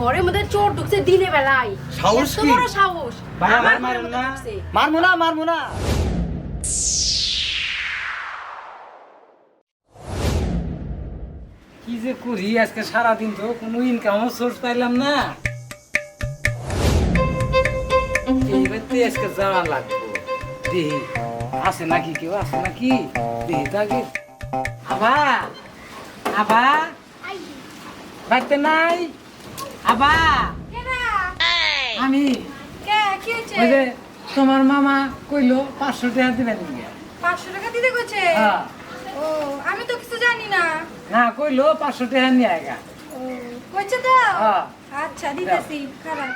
ঘরের মধ্যে চোর ঢুকছে দিনে বেলায়। সাহস এত কি? বড় সাহস। ভাই, আমার মারবেন ঘরের মধ্যে না? ঢুকছে। মারবো না কি যে করি আজকে সারাদিন তো কোনো ইনকাম সোর্স পাইলাম না। এইবারতে আজকে যাওয়া লাগবে। দেখি আছে নাকি, কেউ আছে নাকি দেখি তো আগে। আবা আবা বাড়িতে নাই? আবা আমি ওই যে তোমার মামা কইলো 500 টাকা দিবেন। 500 টাকা দিতে কইছে? হ্যাঁ ও আমি তো কিছু জানি না। না কইলো 500 টাকা নিয়ে আয়গা। ও কইছে তো? হ্যাঁ আচ্ছা দিতেছি, খারাপ।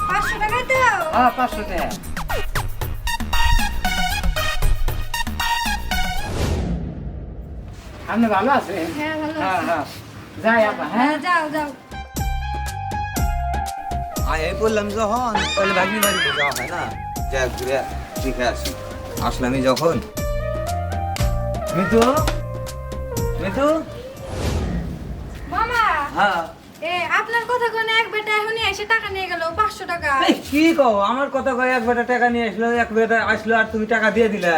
500 টাকা দাও। হ্যাঁ 500 টাকা। আপনি ভালো আছেন? হ্যাঁ ভালো হ্যাঁ আছি। হ্যাঁ যাই আপা। হ্যাঁ যাও যাও। এই বললাম যখন তাহলে ভাগ্নি বাড়িতে যাওয়া হয় না, যা ঘুরে দেখে আসি। আসলামই যখন। মিতু মিতু মামা হ্যাঁ আপনার কথা কোন এক বেটা এখনই এসে টাকা নিয়ে গেল 500 টাকা। এই কি কও, আমার কথা কয় এক বেটা টাকা নিয়ে আসলো, এক বেটা আসলো আর তুমি টাকা দিয়ে দিলা।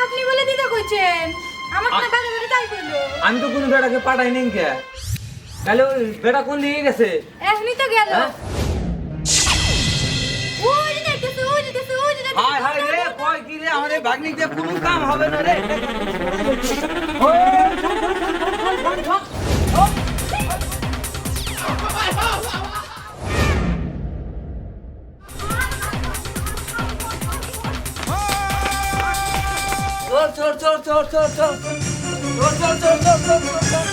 আপনি বলে দিতে কইছেন, আমার কোনো বাড়ি বাড়ি তাই কইলো। আমি তো কোনো বেটাকে পাঠাই নেই কে। তাহলে ওই বেটা কোন দিকে গেছে? এখনই তো গেল। হ্যাঁ? ওই যে দেখতেছে, ওই যে দেখতেছে, ওই যে দেখতেছে। হায় হায় রে, কয় কি রে, আমাদের ভাগ্নিক দিয়ে কোনো কাম হবে না রে। চোর চোর চোর চোর চোর চোর চোর চোর চোর চোর চোর চোর চোর চোর।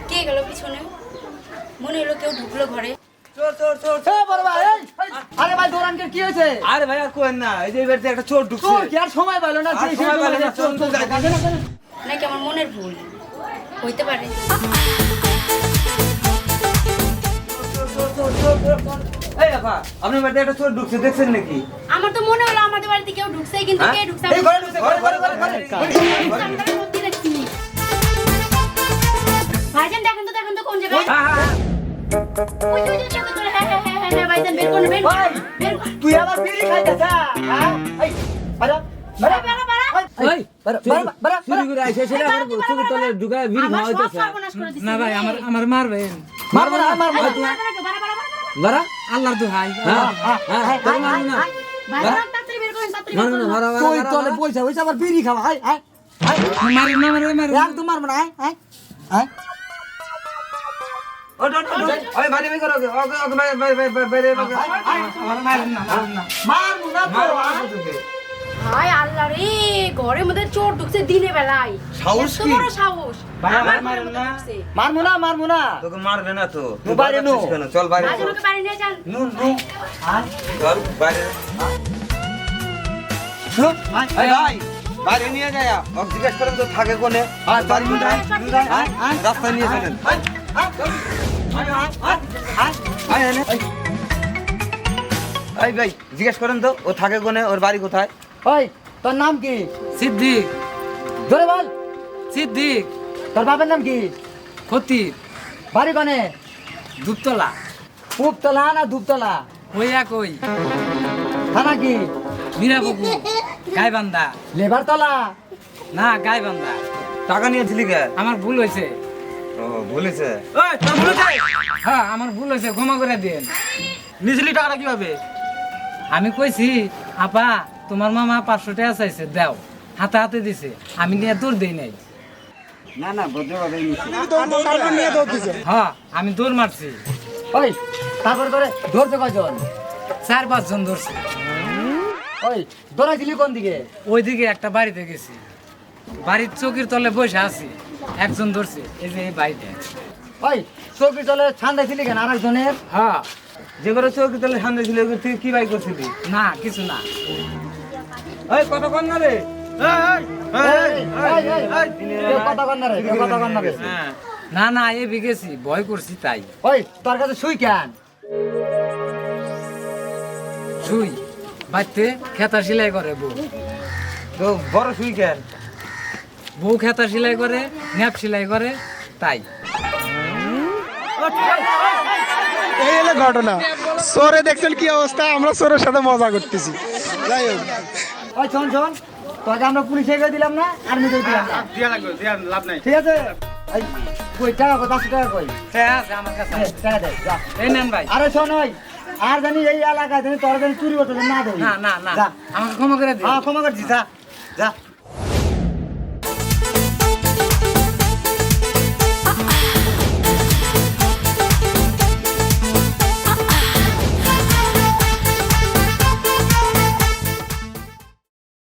কে গেল পিছনে? মনে হলো কেউ ঢুকলো ঘরে। চোর চোর চোর এ বড় ভাই, আরে ভাই দৌড়ানকে কি হয়েছে? আরে ভাই আর কোয়েন না, এই যে এবারে একটা চোর ঢুকছে। চোর কি আর সময় পাইলো না? আর সময় পাইলো না, চোর তো যাইতে হবে। নাকি আমার মনের ভুল হইতে পারে। এই আপা, আপনার বাড়িতে একটা চোর ঢুকছে, দেখছেন নাকি? আমার তো মনে হলো আমাদের বাড়িতে কেউ ঢুকছে, কিন্তু হ্যাঁ? কে ঢুকছে এই ঘরে ঢুকছে, ঘরে ঘরে ঘরে ঘরে। আমরা সত্যি দেখছি। ভাইজান দেখেন তো কোন জায়গায়। হ্যাঁ, হ্যাঁ, হ্যাঁ। ওই যে, ওই যে, ওই যে, হ্যাঁ, ভাইজান বের করুন, বের করুন, ভাই, বের করুন। তুই আবার বিড়ি খাইতেছ? হ্যাঁ? এই, বাড়া, বাড়া, বাড়া, বাড়া। এই, বাড়া, বাড়া, বাড়া, চুরি করে আইসে সেটা আবার চোখের তলে ঢুকায় ভিড় আমার সব খাওয়াইতেছে। সর্বনাশ করে দিছে না ভাই রে। আমার মারবেন। মারবো না, মারবো না। বাড়া, বাড়া, বাড়া, বাড়া। মারা? আল্লাহর দোহাই। হ্যাঁ, হ্যাঁ, তোকে মারবো না। ভাইজান তাড়াতাড়ি বের করুন, তাড়াতাড়ি বের মারবো না, করুন। মারা, মারা, তুই মারা, তলে মারা। পয়সা পয়সা আবার বিড়ি খাওয়া, আয়, আয়, আয়। মারেন না মারেন। একদম মারবো না, আয়, আয়, আয়। ওঠ, ওঠ, ওঠ, ওঠ। ওই বাইরে বের করো, ওকে, ওকে, ওকে, বাইরে, বাইরে, বাইরে, বাইরে বের করো। আমার মারেন না। মারবো না তো, মারবো না আয়। তোকে। হায় আল্লাহ রে, ঘরের মধ্যে চোর ঢুকছে দিনে বেলায়। সাহস এত কি? বড় সাহস। ভাই, আমার ভাই, ঘরের মারেন মধ্যে না। ঢুকছে। মারবো না। তোকে মারবে না তো। নো, বাইরে নো। তুই কেন? চল বাইরে ভাইজান চল। ওকে বাড়ি নিয়ে যান। নু, নু। আয়, চল বাইরে। নো, আয়, এই ভাই, বাইরে নিয়ে যায়। ওকে জিজ্ঞেস করেন তো থাকে কোনে? আয়, বাড়ি কোথায়? আয়, আয়। রাস্তায় নিয়ে চলেন। আয়, আয়, আয়, আয়, আয়, আয়। আয়, এনে। এই ভাই, জিজ্ঞেস করেন তো ও থাকে কোনে, ওর বাড়ি কোথায়? ওই, তোর নাম কি? সিদ্দিক ধরে বল। সিদ্দিক তোর বাবার নাম কি? খতিব বাড়ি কনে? দুপতলা। উপতলা না ধূপতলা? ওই এক ওই থানা কি? মীরাবুকু গাইবান্ধা। লেবার তলা? না গাইবান্ধা। টাকা নিয়েছিলি কে? আমার ভুল হয়েছে। ও ভুলেছে। হ্যাঁ আমার ভুল হয়েছে, ক্ষমা করে দিন। নিয়েছিলি টাকাটা কিভাবে? আমি কইছি আপা তোমার মামা 500 টাকা চাইছে, দাও। হাতে হাতে দিছে, আমি নিয়ে দৌড় দেই নাই। না না ভদ্রভাবে নিয়েছি। হ্যাঁ আমি দৌড় মারছি। ওই, তারপর করে ধরছে কজন? 4-5 জন ধরছে। ওই, দৌড়াইছিলি কোন দিকে? ওইদিকে একটা বাড়িতে গেছি, বাড়ির চৌকির তলে বসে আছি, একজন ধরছে, এই যে এই বাড়িতে। ওই, চৌকি চলে ছান্দাইছিলি কেন আরেকজনের? হ্যাঁ যে করে চৌকি তলে সামনে ছিল তুই কি বাই করছিলি? না কিছু না। ওই কত কন না রে? কেউ কথা কন না রে, কেউ কথা কন না রে। না না এ বিগেছি ভয় করছি তাই ওই তোর কাছে শুই কেন? শুই বাড়িতে খেতা সেলাই করে বউ তো বড় শুই কেন? বউ খেতা সেলাই করে ন্যাপ সেলাই করে তাই এই হলো ঘটনা। চোরে দেখছেন কি অবস্থা, আমরা চোরের সাথে মজা করতেছি। যাই হোক, ওই শোন শোন, তোকে আমরা পুলিশে গিয়ে দিলাম না, আর্মিতে দিলাম না। ঠিক আছে? এই কই টাকা কই, 500 টাকা কই? হ্যাঁ, আছে আমার কাছে এই, টাকা দে, যা। এই নেন ভাই আরে শোন ওই, আর জানি এই এলাকায় জানি তোর জানি চুরি করতে না দেই। না না না যা। আমাকে ক্ষমা করে দিন হ্যাঁ ক্ষমা করছি, যা যা।